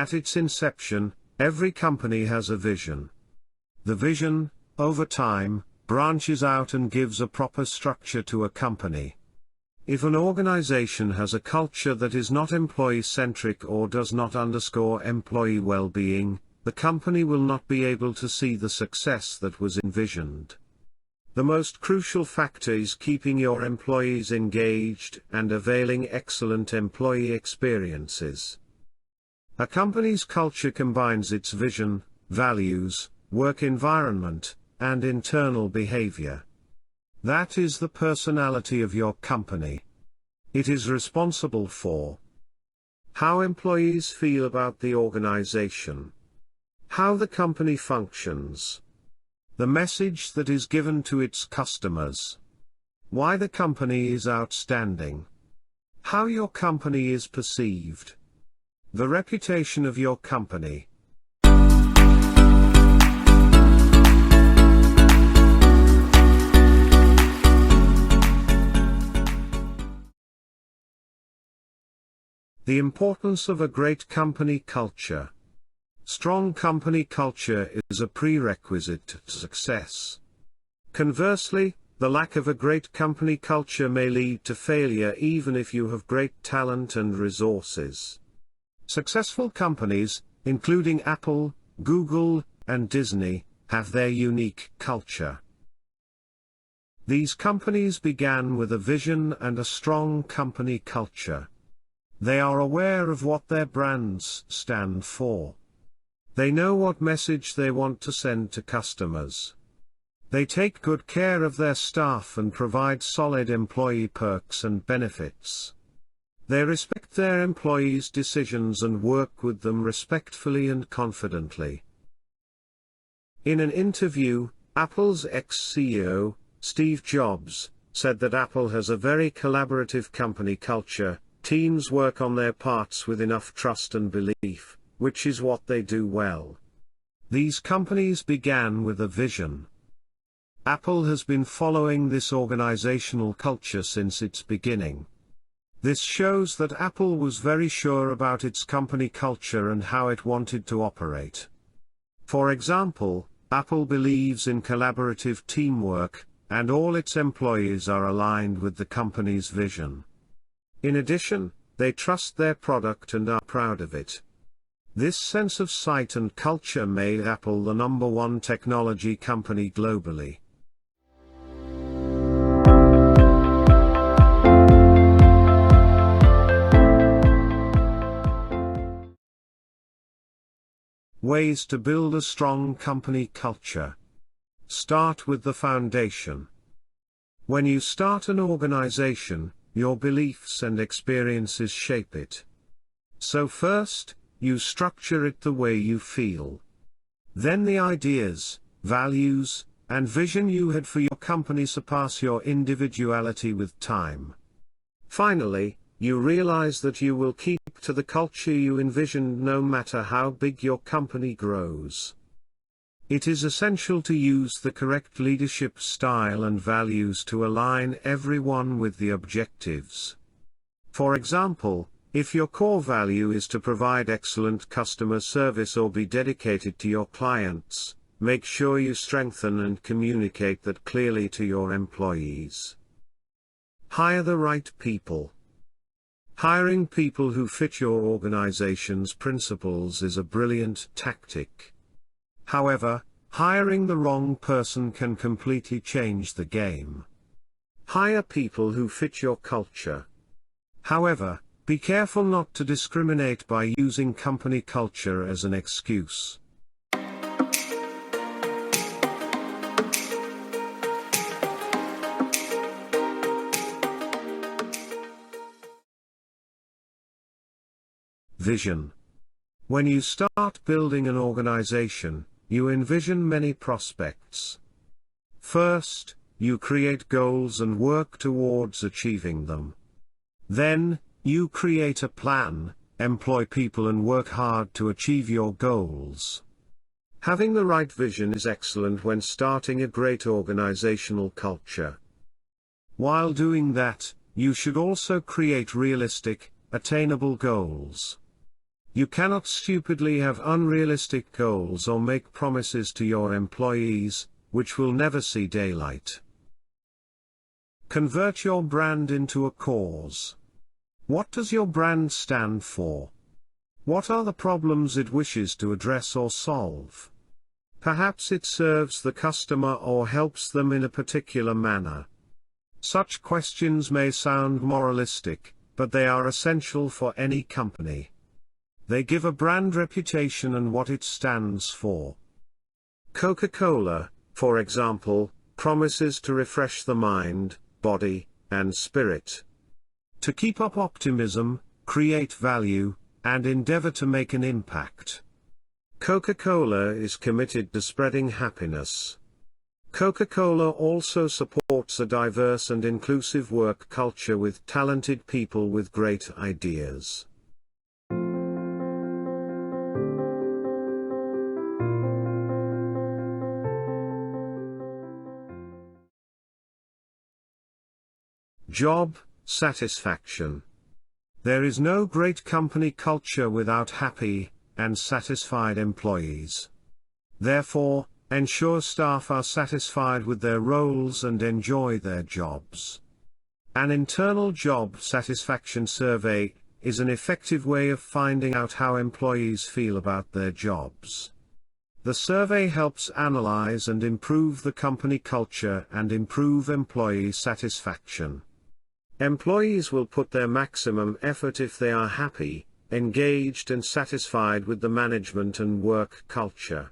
At its inception, every company has a vision. The vision, over time, branches out and gives a proper structure to a company. If an organization has a culture that is not employee-centric or does not underscore employee well-being, the company will not be able to see the success that was envisioned. The most crucial factor is keeping your employees engaged and availing excellent employee experiences. A company's culture combines its vision, values, work environment, and internal behavior. That is the personality of your company. It is responsible for how employees feel about the organization, how the company functions, the message that is given to its customers, why the company is outstanding, how your company is perceived, the reputation of your company. The importance of a great company culture. Strong company culture is a prerequisite to success. Conversely, the lack of a great company culture may lead to failure even if you have great talent and resources. Successful companies, including Apple, Google, and Disney, have their unique culture. These companies began with a vision and a strong company culture. They are aware of what their brands stand for. They know what message they want to send to customers. They take good care of their staff and provide solid employee perks and benefits. They respect their employees' decisions and work with them respectfully and confidently. In an interview, Apple's ex-CEO, Steve Jobs, said that Apple has a very collaborative company culture. Teams work on their parts with enough trust and belief, which is what they do well. These companies began with a vision. Apple has been following this organizational culture since its beginning. This shows that Apple was very sure about its company culture and how it wanted to operate. For example, Apple believes in collaborative teamwork, and all its employees are aligned with the company's vision. In addition, they trust their product and are proud of it. This sense of sight and culture made Apple the #1 technology company globally. Ways to build a strong company culture. Start with the foundation. When you start an organization, your beliefs and experiences shape it. So first, you structure it the way you feel. Then the ideas, values, and vision you had for your company surpass your individuality with time. Finally, you realize that you will keep to the culture you envisioned no matter how big your company grows. It is essential to use the correct leadership style and values to align everyone with the objectives. For example, if your core value is to provide excellent customer service or be dedicated to your clients, make sure you strengthen and communicate that clearly to your employees. Hire the right people. Hiring people who fit your organization's principles is a brilliant tactic. However, hiring the wrong person can completely change the game. Hire people who fit your culture. However, be careful not to discriminate by using company culture as an excuse. Vision. When you start building an organization, you envision many prospects. First, you create goals and work towards achieving them. Then, you create a plan, employ people and work hard to achieve your goals. Having the right vision is excellent when starting a great organizational culture. While doing that, you should also create realistic, attainable goals. You cannot stupidly have unrealistic goals or make promises to your employees, which will never see daylight. Convert your brand into a cause. What does your brand stand for? What are the problems it wishes to address or solve? Perhaps it serves the customer or helps them in a particular manner. Such questions may sound moralistic, but they are essential for any company. They give a brand reputation and what it stands for. Coca-Cola, for example, promises to refresh the mind, body, and spirit. To keep up optimism, create value, and endeavor to make an impact. Coca-Cola is committed to spreading happiness. Coca-Cola also supports a diverse and inclusive work culture with talented people with great ideas. Job satisfaction. There is no great company culture without happy and satisfied employees. Therefore, ensure staff are satisfied with their roles and enjoy their jobs. An internal job satisfaction survey is an effective way of finding out how employees feel about their jobs. The survey helps analyze and improve the company culture and improve employee satisfaction. Employees will put their maximum effort if they are happy, engaged and satisfied with the management and work culture.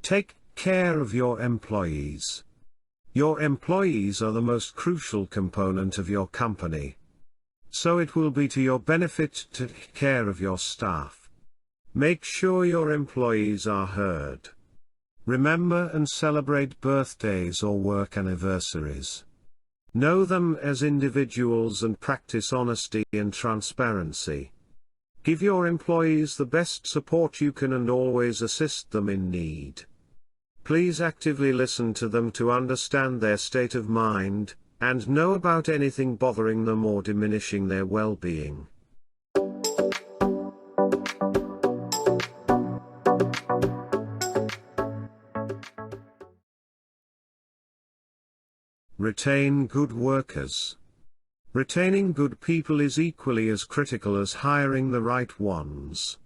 Take care of your employees. Your employees are the most crucial component of your company. So it will be to your benefit to take care of your staff. Make sure your employees are heard. Remember and celebrate birthdays or work anniversaries. Know them as individuals and practice honesty and transparency. Give your employees the best support you can and always assist them in need. Please actively listen to them to understand their state of mind, and know about anything bothering them or diminishing their well-being. Retain good workers. Retaining good people is equally as critical as hiring the right ones.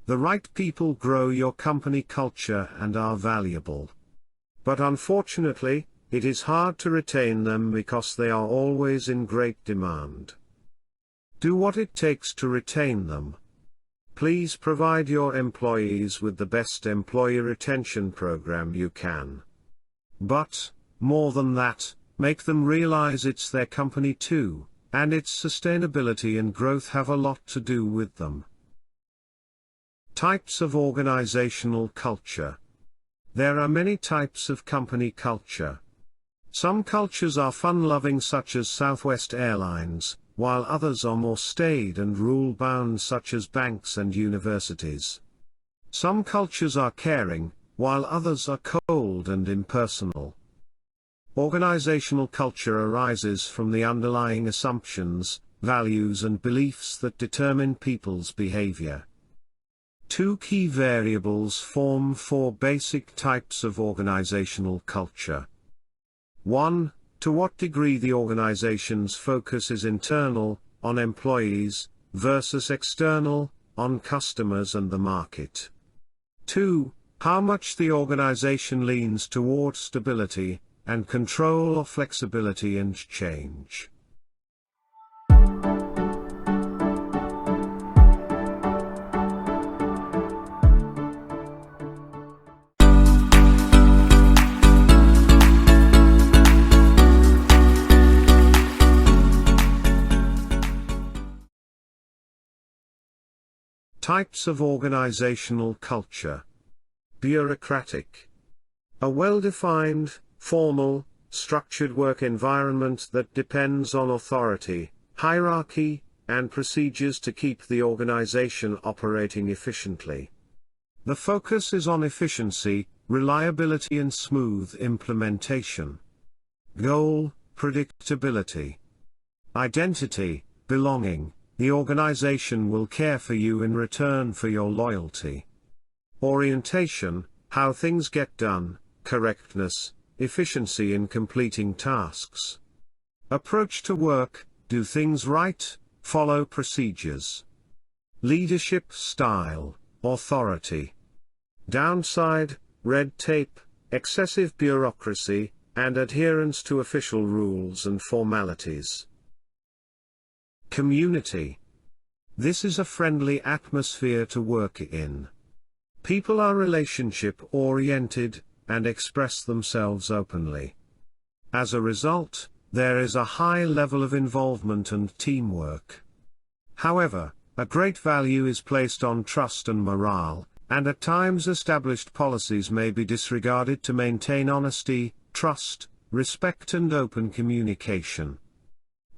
The right people grow your company culture and are valuable. But unfortunately, it is hard to retain them because they are always in great demand. Do what it takes to retain them. Please provide your employees with the best employee retention program you can. But, more than that, make them realize it's their company too, and its sustainability and growth have a lot to do with them. Types of organizational culture. There are many types of company culture. Some cultures are fun-loving such as Southwest Airlines, while others are more staid and rule-bound such as banks and universities. Some cultures are caring, while others are cold and impersonal. Organizational culture arises from the underlying assumptions, values and beliefs that determine people's behavior. Two key variables form four basic types of organizational culture. 1. To what degree the organization's focus is internal, on employees, versus external, on customers and the market. 2. How much the organization leans toward stability, and control or flexibility and change. Types of organizational culture. Bureaucratic. A well-defined, formal, structured work environment that depends on authority, hierarchy, and procedures to keep the organization operating efficiently. The focus is on efficiency, reliability and smooth implementation. Goal, predictability. Identity, belonging, the organization will care for you in return for your loyalty. Orientation, how things get done, correctness, efficiency in completing tasks. Approach to work, do things right, follow procedures. Leadership style, authority. Downside, red tape, excessive bureaucracy, and adherence to official rules and formalities. Community. This is a friendly atmosphere to work in. People are relationship-oriented, and express themselves openly. As a result, there is a high level of involvement and teamwork. However, a great value is placed on trust and morale, and at times established policies may be disregarded to maintain honesty, trust, respect and open communication.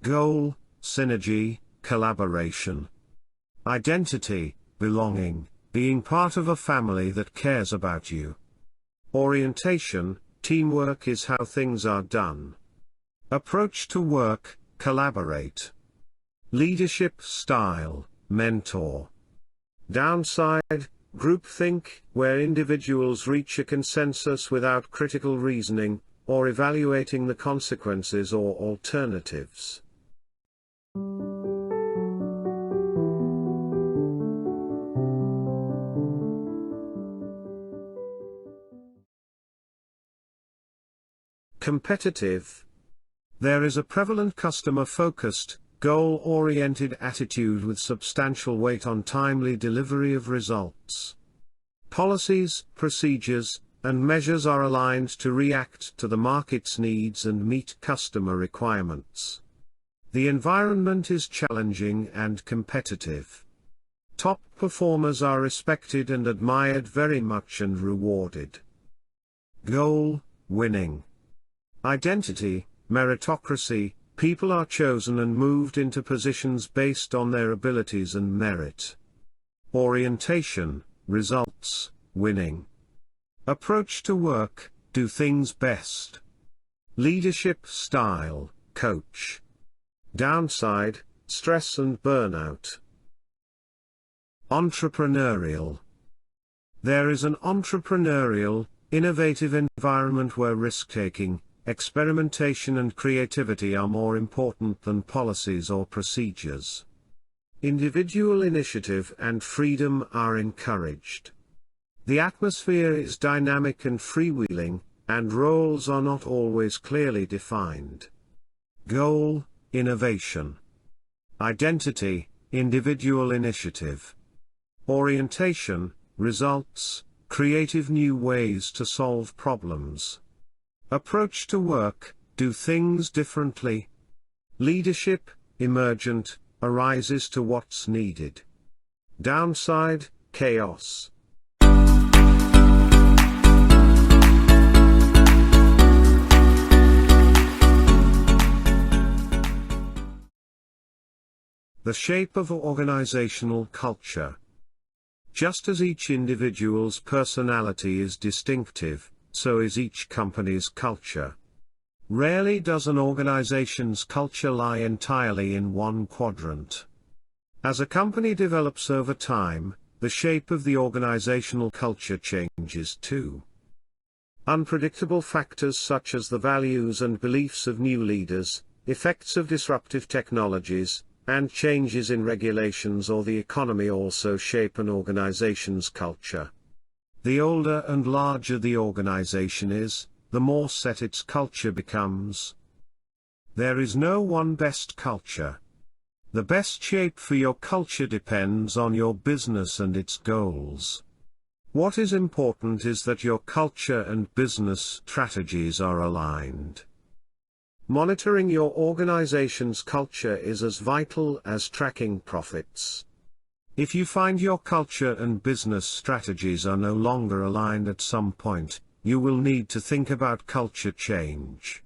Goal, synergy, collaboration. Identity, belonging, being part of a family that cares about you. Orientation, teamwork is how things are done. Approach to work, collaborate. Leadership style, mentor. Downside, groupthink, where individuals reach a consensus without critical reasoning, or evaluating the consequences or alternatives. Competitive. There is a prevalent customer-focused, goal-oriented attitude with substantial weight on timely delivery of results. Policies, procedures, and measures are aligned to react to the market's needs and meet customer requirements. The environment is challenging and competitive. Top performers are respected and admired very much and rewarded. Goal, winning. Identity, meritocracy, people are chosen and moved into positions based on their abilities and merit. Orientation, results, winning. Approach to work, do things best. Leadership style, coach. Downside, stress and burnout. Entrepreneurial. There is an entrepreneurial, innovative environment where risk-taking, experimentation and creativity are more important than policies or procedures. Individual initiative and freedom are encouraged. The atmosphere is dynamic and freewheeling, and roles are not always clearly defined. Goal, innovation. Identity, individual initiative. Orientation, results, creative new ways to solve problems. Approach to work, do things differently. Leadership, emergent, arises to what's needed. Downside, chaos. The shape of organizational culture. Just as each individual's personality is distinctive, so is each company's culture. Rarely does an organization's culture lie entirely in one quadrant. As a company develops over time, the shape of the organizational culture changes too. Unpredictable factors such as the values and beliefs of new leaders, effects of disruptive technologies, and changes in regulations or the economy also shape an organization's culture. The older and larger the organization is, the more set its culture becomes. There is no one best culture. The best shape for your culture depends on your business and its goals. What is important is that your culture and business strategies are aligned. Monitoring your organization's culture is as vital as tracking profits. If you find your culture and business strategies are no longer aligned at some point, you will need to think about culture change.